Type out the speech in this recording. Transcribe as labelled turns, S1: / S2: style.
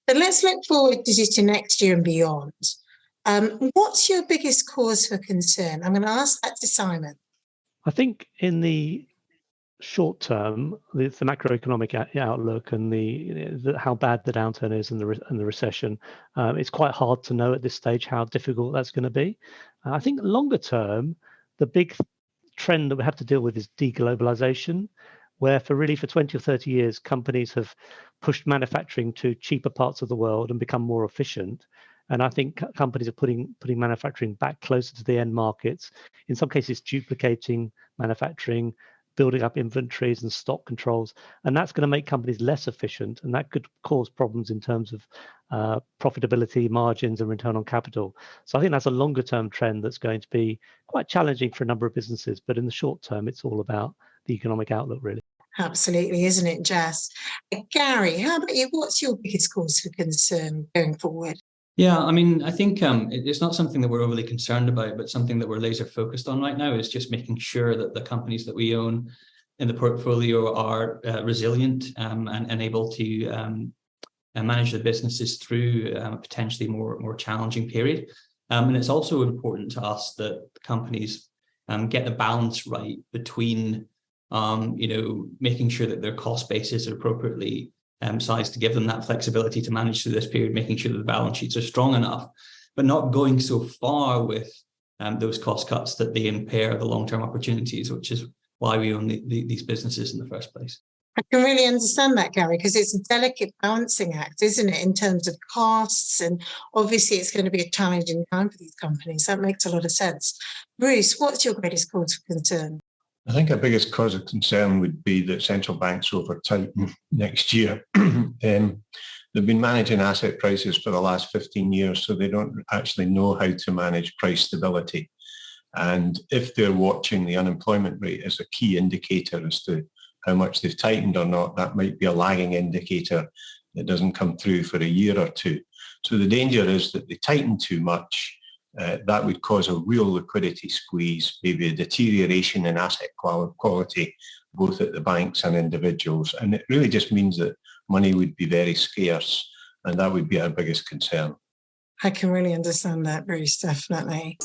S1: But let's look forward to next year and beyond. What's your biggest cause for concern? I'm going to ask that to Simon.
S2: I think in the short term, the macroeconomic outlook and the how bad the downturn is and the recession, it's quite hard to know at this stage how difficult that's going to be. I think longer term, the big trend that we have to deal with is deglobalization, where for 20 or 30 years, companies have pushed manufacturing to cheaper parts of the world and become more efficient. And I think companies are putting manufacturing back closer to the end markets, in some cases duplicating manufacturing, building up inventories and stock controls, and that's going to make companies less efficient, and that could cause problems in terms of profitability, margins, and return on capital. So I think that's a longer term trend that's going to be quite challenging for a number of businesses, but in the short term, it's all about the economic outlook, really.
S1: Absolutely, isn't it, Jess? Gary, how about you? What's your biggest cause for concern going forward?
S3: Yeah, I mean, I think it's not something that we're overly concerned about, but something that we're laser focused on right now is just making sure that the companies that we own in the portfolio are resilient and able to manage the businesses through a potentially more challenging period. And it's also important to us that companies get the balance right between, making sure that their cost bases are appropriately sized to give them that flexibility to manage through this period, making sure that the balance sheets are strong enough, but not going so far with those cost cuts that they impair the long-term opportunities, which is why we own these businesses in the first place.
S1: I can really understand that, Gary, because it's a delicate balancing act, isn't it, in terms of costs? And obviously it's going to be a challenging time for these companies. That makes a lot of sense. Bruce, what's your greatest cause for concern?
S4: I think our biggest cause of concern would be that central banks over tighten next year. They've been managing asset prices for the last 15 years, so they don't actually know how to manage price stability. And if they're watching the unemployment rate as a key indicator as to how much they've tightened or not, that might be a lagging indicator that doesn't come through for a year or two. So the danger is that they tighten too much. That would cause a real liquidity squeeze, maybe a deterioration in asset quality, both at the banks and individuals. And it really just means that money would be very scarce, and that would be our biggest concern.
S1: I can really understand that, Bruce, definitely.